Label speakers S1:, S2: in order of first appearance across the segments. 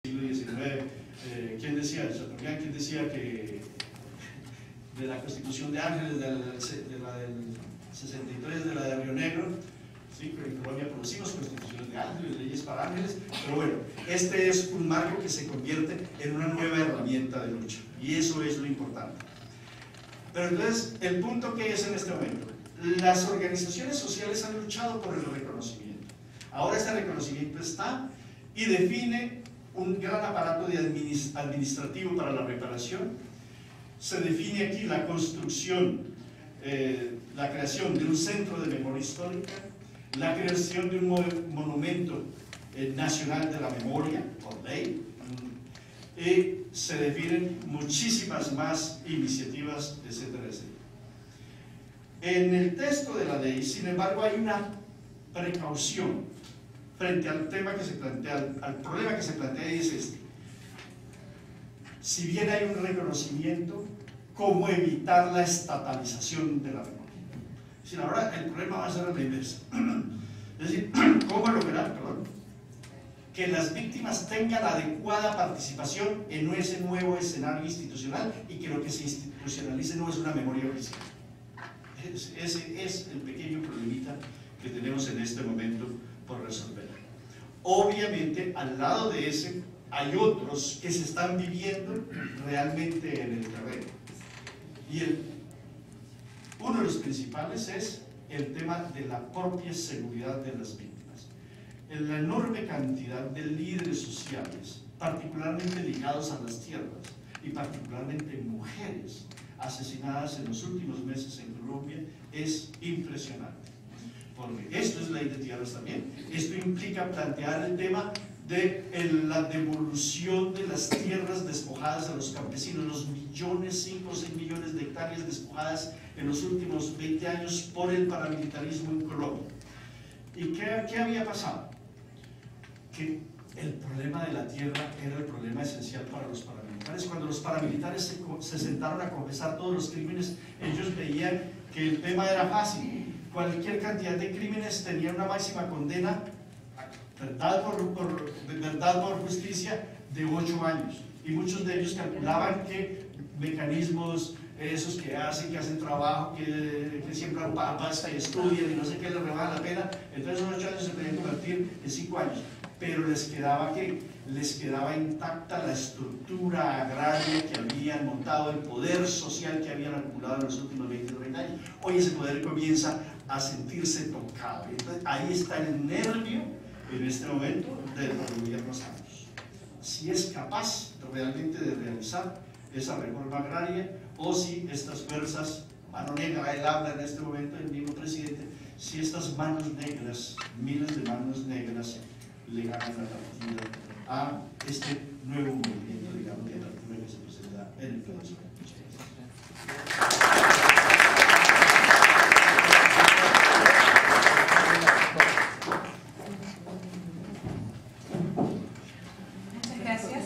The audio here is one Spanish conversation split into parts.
S1: siglo XIX, ¿quién decía que de la Constitución de Ángeles, de la del 63, de la de Río Negro, sí, que en Colombia conocimos constituciones de ángeles, leyes para ángeles, pero bueno, este es un marco que se convierte en una nueva herramienta de lucha, y eso es lo importante. Pero entonces, el punto que es en este momento, las organizaciones sociales han luchado por el reconocimiento. Ahora este reconocimiento está y define un gran aparato administrativo para la reparación. Se define aquí la construcción, la creación de un centro de memoria histórica, la creación de un monumento nacional de la memoria, por ley, y se definen muchísimas más iniciativas, etcétera, etcétera. En el texto de la ley, sin embargo, hay una precaución frente al tema que se plantea, al problema que se plantea, y es este. Si bien hay un reconocimiento, ¿cómo evitar la estatalización de la memoria? Es decir, ahora el problema va a ser a la inversa. Es decir, ¿cómo lograr, que las víctimas tengan adecuada participación en ese nuevo escenario institucional y que lo que se institucionalice no es una memoria oficial? Ese es el pequeño problemita que tenemos en este momento por resolver. Obviamente, al lado de ese, hay otros que se están viviendo realmente en el terreno. Y uno de los principales es el tema de la propia seguridad de las víctimas. En la enorme cantidad de líderes sociales, particularmente ligados a las tierras, y particularmente mujeres asesinadas en los últimos meses en Colombia, es impresionante. Porque esto es ley de tierras también. Esto implica plantear el tema de la devolución de las tierras despojadas a los campesinos, los millones, 5 o 6 millones de hectáreas despojadas en los últimos 20 años por el paramilitarismo en Colombia. ¿Y qué había pasado? Que el problema de la tierra era el problema esencial para los paramilitares. Cuando los paramilitares se sentaron a confesar todos los crímenes, ellos veían que el tema era fácil. Cualquier cantidad de crímenes tenía una máxima condena, verdad por justicia, de 8 años. Y muchos de ellos calculaban que mecanismos, esos que hacen trabajo, que siembran pasta y estudian y no sé qué, les rebajan la pena, entonces esos 8 años se podían convertir en 5 años. Pero les quedaba intacta la estructura agraria que habían montado, el poder social que habían acumulado en los últimos 20 o 30 años. Hoy ese poder comienza a sentirse tocado. Entonces, ahí está el nervio en este momento de los gobiernos santos. Si es capaz realmente de realizar esa reforma agraria, o si estas fuerzas, mano negra, él habla en este momento, el mismo presidente, si estas manos negras, miles de manos negras, le ganan la partida a este nuevo movimiento, digamos, de apertura que se presenta en el país.
S2: Muchas gracias.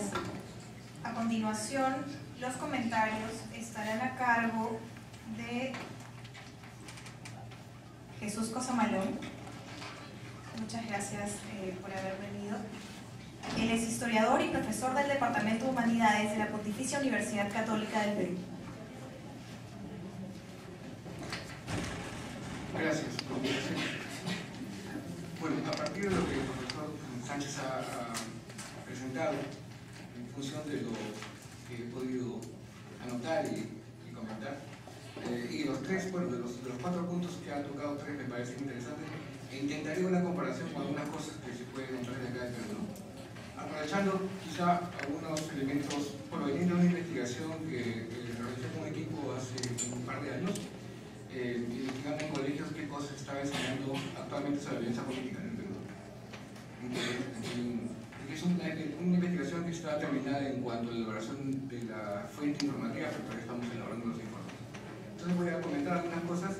S2: A continuación, los comentarios estarán a cargo de Jesús Cosamalón. Muchas gracias por haber venido. Él es historiador y profesor del Departamento de Humanidades de la Pontificia Universidad Católica del Perú.
S3: Gracias. Bueno, a partir de lo que el profesor Sánchez ha presentado, en función de lo que he podido anotar y comentar, y los tres, bueno, de los 4 puntos que ha tocado, 3 me parecen interesantes. Intentaré una comparación con algunas cosas que se pueden encontrar acá en Perú, ¿no? Aprovechando quizá algunos elementos provenientes de una investigación que realicé con un equipo hace un par de años, investigando en colegios qué cosas se estaba enseñando actualmente sobre la violencia política en el Perú. Es una investigación que está terminada en cuanto a la elaboración de la fuente informativa, pero todavía estamos elaborando los informes. Entonces voy a comentar algunas cosas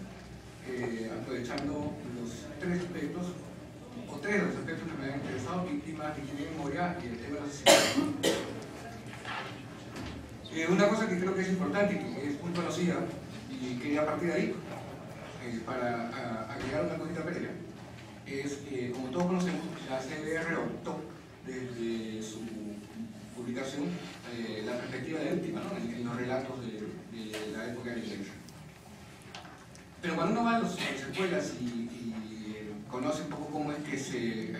S3: aprovechando los 3 aspectos, o 3 de los aspectos que me han interesado: víctimas, higiene de memoria y el tema de los asesinatos. Una cosa que creo que es importante y que es muy conocida, y quería partir de ahí para agregar una cosita previa, es que, como todos conocemos, la CBR optó desde su publicación la perspectiva de la víctima, ¿no? en los relatos de la época de la Iglesia. Pero cuando uno va a las escuelas y conoce un poco cómo es que se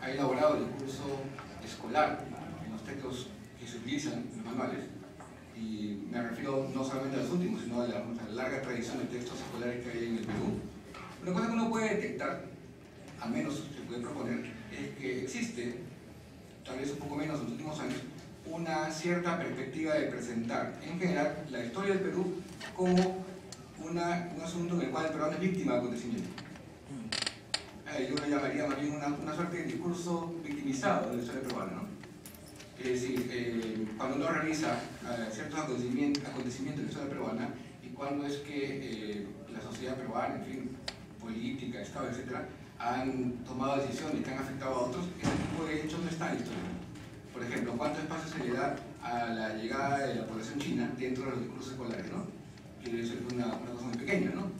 S3: ha elaborado el discurso escolar en los textos que se utilizan en los manuales, y me refiero no solamente a los últimos, sino a la larga tradición de textos escolares que hay en el Perú, una cosa que uno puede detectar, al menos se puede proponer, es que existe, tal vez un poco menos en los últimos años, una cierta perspectiva de presentar en general la historia del Perú como un asunto en el cual el peruano es víctima de acontecimientos. Yo lo llamaría más bien una suerte de discurso victimizado de la historia peruana, ¿no? Es decir, cuando uno revisa ciertos acontecimientos de la historia peruana y cuando es que la sociedad peruana, en fin, política, Estado, etc., han tomado decisiones que han afectado a otros, ese tipo de hechos no están en la historia. Por ejemplo, ¿cuánto espacio se le da a la llegada de la población china dentro de los discursos escolares, ¿no? Quiere ser una cosa muy pequeña, ¿no?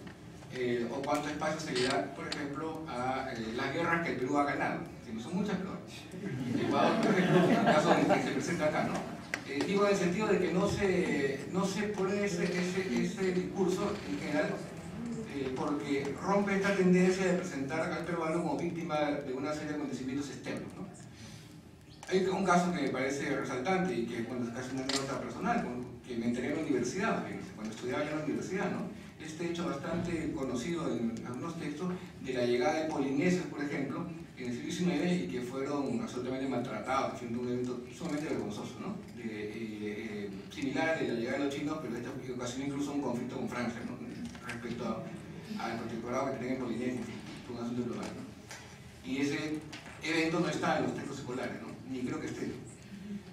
S3: O cuánto espacio se le da, por ejemplo, a las guerras que el Perú ha ganado, que no son muchas, pero Ecuador, por ejemplo, en el caso que se presenta acá, ¿no? Digo en el sentido de que no se pone ese discurso en general, porque rompe esta tendencia de presentar al peruano como víctima de una serie de acontecimientos externos, ¿no? Hay un caso que me parece resaltante y que cuando es casi una anécdota personal, que me enteré en la universidad, cuando estudiaba yo en la universidad, ¿no? Este hecho bastante conocido en algunos textos de la llegada de polinesios, por ejemplo, en el siglo XIX y que fueron absolutamente maltratados, haciendo un evento sumamente vergonzoso, ¿no? Similar a la llegada de los chinos, pero esta ocasionó incluso un conflicto con Francia, ¿no? Respecto al protectorado que tenían en Polinesia, en fin, fue un asunto global, ¿no? Y ese evento no está en los textos escolares, ¿no? Ni creo que esté,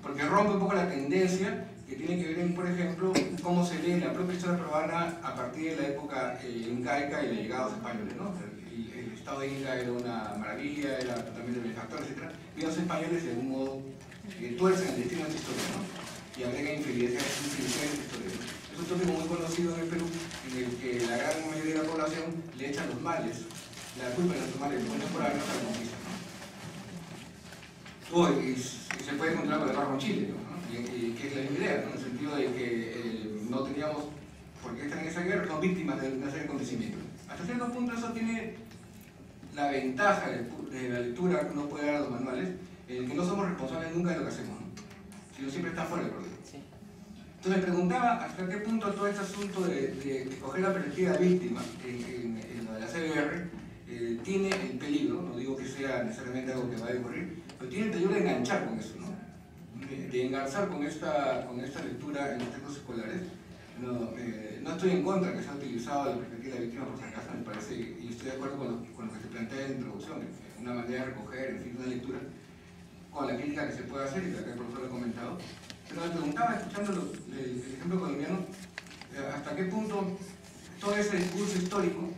S3: porque rompe un poco la tendencia que tiene que ver en, por ejemplo, cómo se lee la propia historia peruana a partir de la época incaica y la llegada de los españoles, ¿no? El Estado de Inca era una maravilla, era totalmente benefactor, etc. Y los españoles, de algún modo, tuercen el destino de esta historia, ¿no? Y agregan infidelidad a esta historia, ¿no? Es un tópico muy conocido en el Perú, en el que la gran mayoría de la población le echan los males, la culpa de los males contemporáneos a la conquista, ¿no? Y se puede encontrar con el barro en Chile, ¿no? Que es la idea, ¿no? En el sentido de que no teníamos por qué estar en esa guerra, somos víctimas de una serie de acontecimientos. Hasta cierto punto eso tiene la ventaja de la lectura que uno puede dar a los manuales, en el que no somos responsables nunca de lo que hacemos, ¿no? Sino siempre está fuera del problema. Entonces me preguntaba hasta qué punto todo este asunto de coger la perspectiva de víctima en lo de la CBR tiene el peligro, no digo que sea necesariamente algo que vaya a ocurrir, pero tiene el peligro de enganchar con eso, ¿no? De engarzar con esta lectura en los textos escolares. No estoy en contra que se ha utilizado la perspectiva de víctima por si acaso, me parece, y estoy de acuerdo con lo que se plantea en la introducción, una manera de recoger, en fin, una lectura, con la crítica que se puede hacer, y que acá el profesor lo ha comentado. Pero me preguntaba, escuchando el ejemplo colombiano, hasta qué punto todo ese discurso histórico,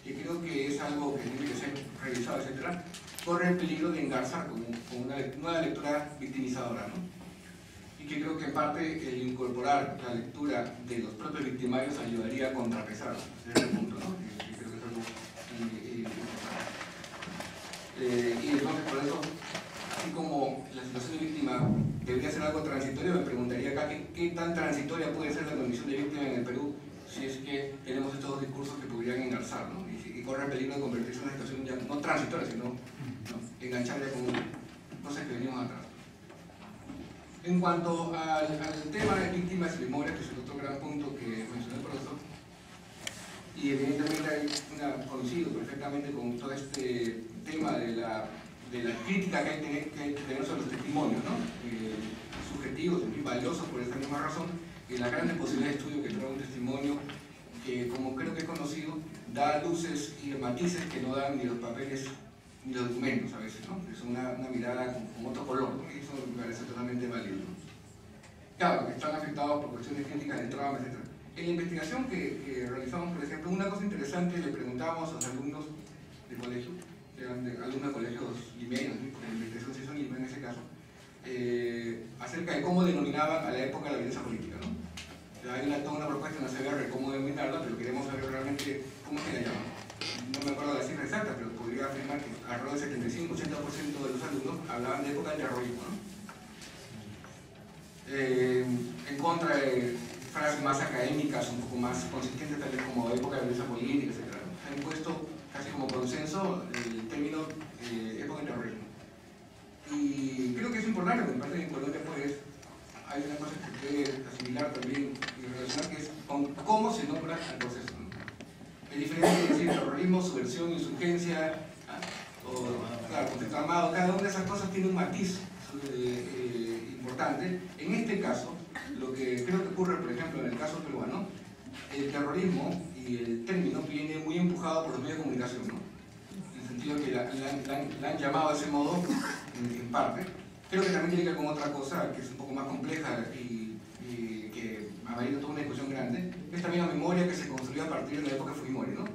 S3: que creo que es algo que tiene que ser revisado, etc., corre el peligro de engarzar con una nueva lectura victimizadora, ¿no? Y que creo que en parte el incorporar la lectura de los propios victimarios ayudaría a contrapesar ese punto, ¿no? Que creo que es algo importante. Y entonces, por eso, así como la situación de víctima debería ser algo transitorio, me preguntaría acá qué tan transitoria puede ser la condición de víctima en el Perú si es que tenemos estos dos discursos que podrían engarzar, ¿no? Y corre el peligro de convertirse en una situación ya no transitoria, sino enganchar ya con cosas que venimos atrás. En cuanto al tema de víctimas y memorias, que es el otro gran punto que mencionó el profesor, y evidentemente coincido perfectamente con todo este tema de la crítica que hay que tener sobre los testimonios, ¿no? Subjetivos, en fin, valiosos por esta misma razón, y las grandes posibilidades de estudio que trae un testimonio que, como creo que es conocido, da luces y matices que no dan ni los papeles ni los documentos a veces, ¿no? Es una mirada con otro color, ¿no? Y eso me parece totalmente válido, ¿no? Claro, que están afectados por cuestiones críticas del trauma, etc. En la investigación que realizamos, por ejemplo, una cosa interesante, le preguntábamos a los alumnos de colegio, que eran alumnos de colegios limeños, ¿no? Porque la investigación se hizo en Lima en ese caso, acerca de cómo denominaban a la época la violencia política, ¿no? Hay toda una propuesta en la CBR cómo denominarla, pero queremos saber realmente cómo se la llaman. No me acuerdo la cifra exacta, pero podría afirmar que alrededor del 75-80% de los alumnos hablaban de época del terrorismo, ¿no? en contra de frases más académicas, un poco más consistentes, tal vez como época de violencia política, etc. Han impuesto casi como consenso el término época de terrorismo. Y creo que es importante, porque en parte en Colombia pues, hay una cosa que se puede asimilar también y relacionar, que es con cómo se nombra el proceso. Es diferente de decir terrorismo, subversión, insurgencia, o claro, conflicto armado. Cada una de esas cosas tiene un matiz importante. En este caso, lo que creo que ocurre, por ejemplo, en el caso peruano, el terrorismo y el término viene muy empujado por los medios de comunicación, ¿no? En el sentido que la han llamado de ese modo, en parte. Creo que también tiene que ver con otra cosa que es un poco más compleja y que ha valido toda una discusión grande, es también la memoria que se construyó a partir de la época de Fujimori, ¿no?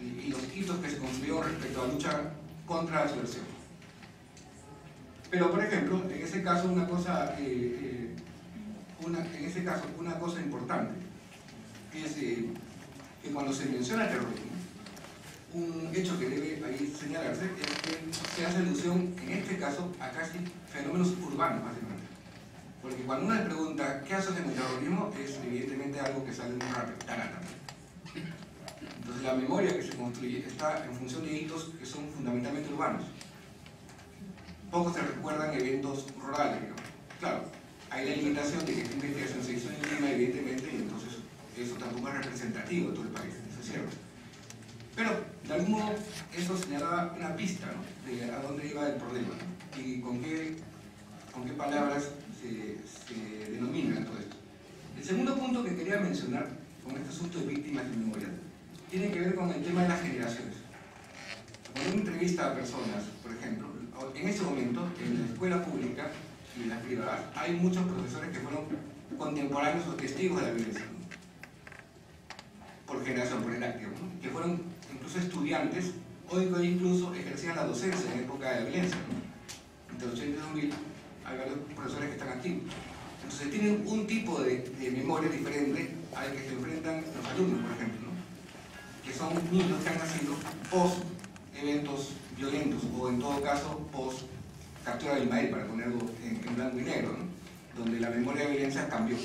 S3: Y los hitos que se construyeron respecto a la lucha contra la subversión. Pero, por ejemplo, en ese caso una cosa importante es que cuando se menciona terrorismo, un hecho que debe ahí señalarse es que se hace alusión, en este caso, a casi fenómenos urbanos, básicamente. Porque cuando uno le pregunta qué asocian el terrorismo, es evidentemente algo que sale muy rápido, tarata. Entonces la memoria que se construye está en función de hitos que son fundamentalmente urbanos. Pocos se recuerdan eventos rurales, digamos. Claro, hay la limitación de que esta investigación se hizo en Lima, evidentemente, y entonces eso tampoco es representativo de todo el país, eso es cierto. Pero, de algún modo, eso señalaba una pista, ¿no? De a dónde iba el problema, ¿no? Y con qué palabras se denominan todo esto. El segundo punto que quería mencionar con este asunto de víctimas de memoria tiene que ver con el tema de las generaciones. Cuando uno entrevista a personas, por ejemplo, en ese momento, en la escuela pública y en las privadas, hay muchos profesores que fueron contemporáneos o testigos de la violencia, ¿no? Por generación, por el activo, ¿no? Que fueron incluso estudiantes, hoy incluso ejercían la docencia en época de la violencia, ¿no? Entre 80 y 2000 hay varios profesores que están activos. Entonces tienen un tipo de memoria diferente al que se enfrentan los alumnos, por ejemplo, ¿no? Que son niños que han nacido post eventos violentos, o en todo caso post captura del maíz, para ponerlo en blanco y negro, ¿no? Donde la memoria de violencia cambió.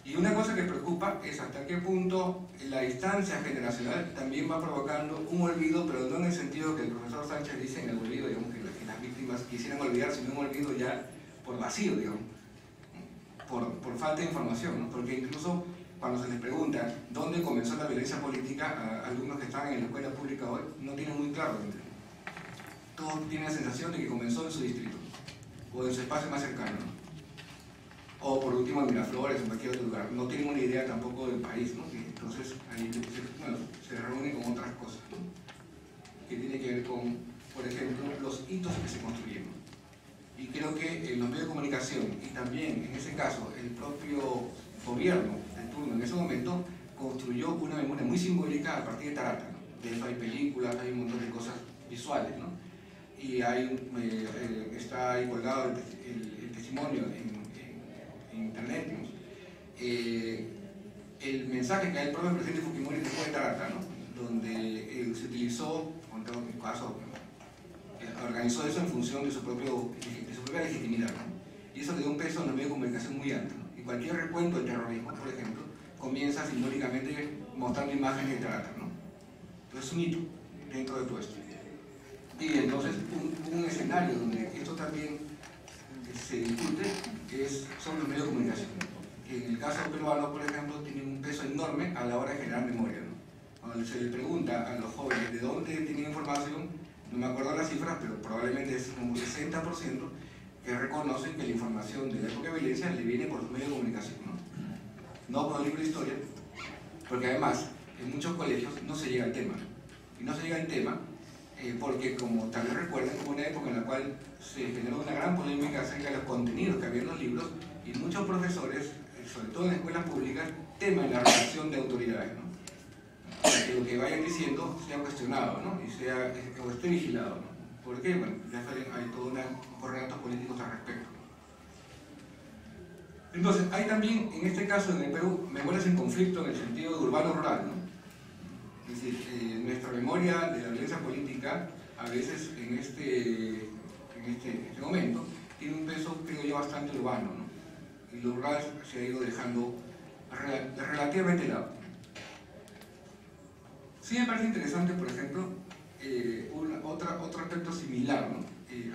S3: Y una cosa que preocupa es hasta qué punto la distancia generacional también va provocando un olvido, pero no en el sentido que el profesor Sánchez dice en el olvido, digamos, que las víctimas quisieran olvidar, sino un olvido ya por vacío, digamos, por falta de información, ¿no? Porque incluso cuando se les pregunta dónde comenzó la violencia política, a alumnos que están en la escuela pública hoy no tienen muy claro. Todos tienen la sensación de que comenzó en su distrito o en su espacio más cercano, ¿no? O por último en Miraflores o en cualquier otro lugar. No tienen una idea tampoco del país, ¿no? Y entonces ahí se reúne con otras cosas, ¿no? Que tiene que ver con, por ejemplo, los hitos que se construyeron. Y creo que en los medios de comunicación y también en ese caso el propio gobierno de turno en ese momento construyó una memoria muy simbólica a partir de Tarata, ¿no? De eso hay películas, hay un montón de cosas visuales, ¿no? Y está ahí colgado el testimonio en internet, digamos. El mensaje que hay el propio presidente Fujimori después de Tarata, ¿no? Donde se utilizó, en todo caso, organizó eso en función de su propia legitimidad, ¿no? Y eso le dio un peso en los medios de comunicación muy alto, ¿no? Y cualquier recuento del terrorismo, por ejemplo, comienza simbólicamente mostrando imágenes de Tarata, ¿no? Entonces es un hito dentro de todo esto. Y entonces un escenario donde esto también se discute son los medios de comunicación, que en el caso peruano, por ejemplo, tienen un peso enorme a la hora de generar memoria, ¿no? Cuando se le pregunta a los jóvenes de dónde tienen información, no me acuerdo las cifras, pero probablemente es como un 60% que reconocen que la información de la época de violencia le viene por los medios de comunicación, no por el libro de historia, porque además en muchos colegios no se llega al tema, y no se llega al tema porque, como tal vez recuerden, hubo una época en la cual se generó una gran polémica acerca de los contenidos que había en los libros, y muchos profesores, sobre todo en las escuelas públicas, temen la reacción de autoridades, ¿no? Para que lo que vayan diciendo sea cuestionado, ¿no? O esté vigilado, ¿no? Porque, bueno, ya saben, hay toda una correctos políticos al respecto. Entonces, hay también, en este caso en el Perú, memorias en conflicto en el sentido de urbano-rural, ¿no? Es decir, nuestra memoria de la violencia política, a veces en este momento, tiene un peso, creo yo, bastante urbano, ¿no? y lo rural se ha ido dejando relativamente de lado. Sí me parece interesante, por ejemplo, otro aspecto similar, ¿no?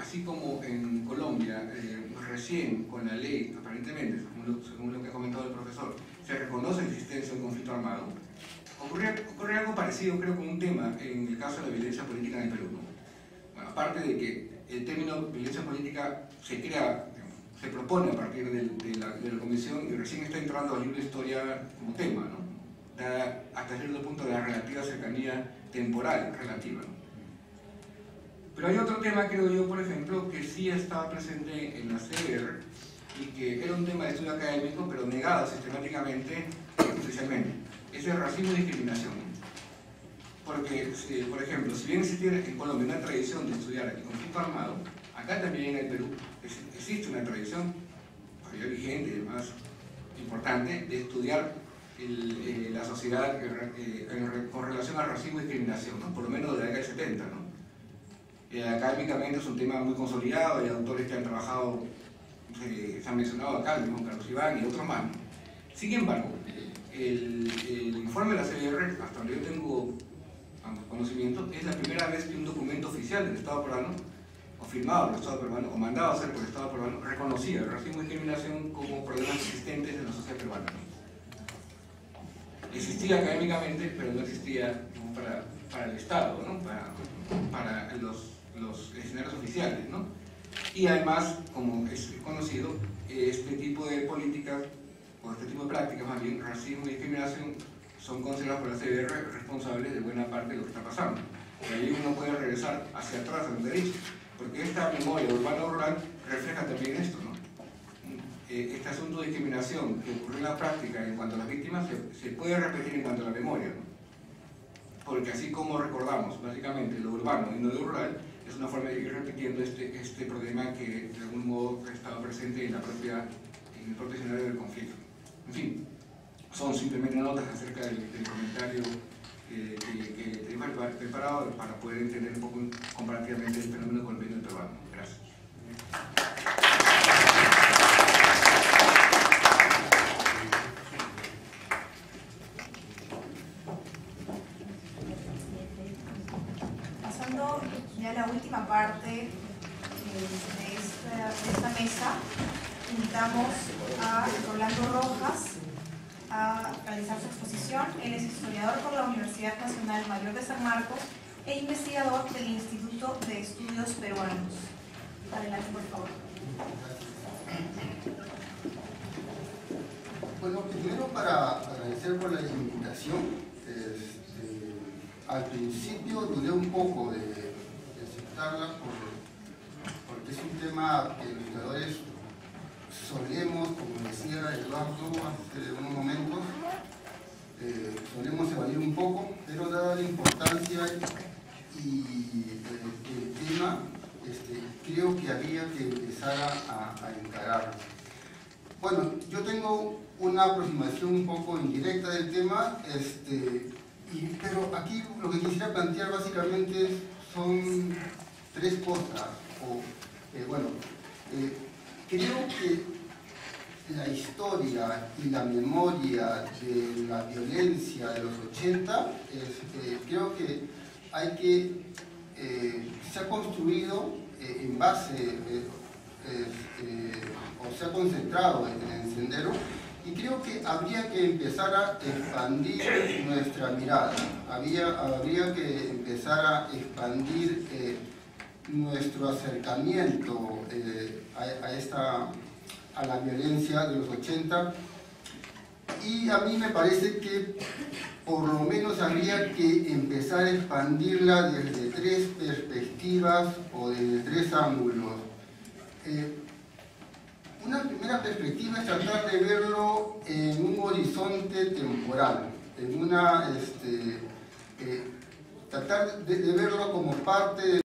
S3: Así como en Colombia, recién con la ley, aparentemente, según lo que ha comentado el profesor, se reconoce la existencia de un conflicto armado, ocurre algo parecido, creo, con un tema en el caso de la violencia política en el Perú, ¿no? Bueno, aparte de que el término violencia política se crea, se propone a partir de la Comisión y recién está entrando al libro de historia como tema, ¿no? Da hasta cierto punto de la relativa cercanía temporal relativa, ¿no? Pero hay otro tema, creo yo, por ejemplo, que sí estaba presente en la CBR y que era un tema de estudio académico, pero negado sistemáticamente oficialmente. Es el racismo y discriminación. Porque, por ejemplo, si bien existiera en Colombia una tradición de estudiar el conflicto armado, acá también en el Perú existe una tradición todavía vigente y más importante de estudiar la sociedad con relación al racismo y discriminación, ¿no? Por lo menos de la década del 70, ¿no? Académicamente es un tema muy consolidado, hay autores que han trabajado, se han mencionado acá, el mismo Carlos Iván y otros más. Sin embargo, el informe de la CBR, hasta donde yo tengo conocimiento, es la primera vez que un documento oficial del Estado peruano, o firmado por el Estado peruano, o mandado a hacer por el Estado peruano, reconocía el racismo y discriminación como problemas existentes en la sociedad peruana. Existía académicamente, pero no existía para el Estado, ¿no? para los escenarios oficiales, ¿no? Y además, como es conocido, este tipo de políticas, o este tipo de prácticas más bien, racismo y discriminación, son consideradas por la CBR responsables de buena parte de lo que está pasando. Y ahí uno puede regresar hacia atrás a los derechos, porque esta memoria urbano-rural refleja también esto, ¿no? Este asunto de discriminación que ocurrió en la práctica en cuanto a las víctimas se puede repetir en cuanto a la memoria, ¿no? Porque así como recordamos básicamente lo urbano y no lo rural, es una forma de ir repitiendo este problema que de algún modo ha estado presente en el propio escenario del conflicto. En fin, son simplemente notas acerca del comentario que tengo preparado para poder entender un poco comparativamente el fenómeno colombiano y peruano. Gracias.
S2: Pasando ya a la última parte de esta mesa, invitamos a Rolando Rojas a realizar su exposición. Él es historiador por la Universidad Nacional Mayor de San Marcos e investigador del Instituto de Estudios Peruanos. Adelante, por favor.
S4: Bueno, primero para agradecer por la invitación. Al principio dudé un poco de aceptarla porque es un tema que los historiadores solemos, como decía Eduardo hace unos momentos, solemos evadir un poco, pero dada la importancia y el tema, creo que había que empezar a encararlo. Bueno, yo tengo una aproximación un poco indirecta del tema, pero aquí lo que quisiera plantear básicamente son tres cosas. Creo que la historia y la memoria de la violencia de los 80, creo que se ha construido en base, o se ha concentrado en el Sendero, y creo que habría que empezar a expandir nuestra mirada, habría que empezar a expandir nuestro acercamiento a la violencia de los 80, y a mí me parece que por lo menos habría que empezar a expandirla desde tres perspectivas o desde tres ángulos. Una primera perspectiva es tratar de verlo en un horizonte temporal, tratar de verlo como parte de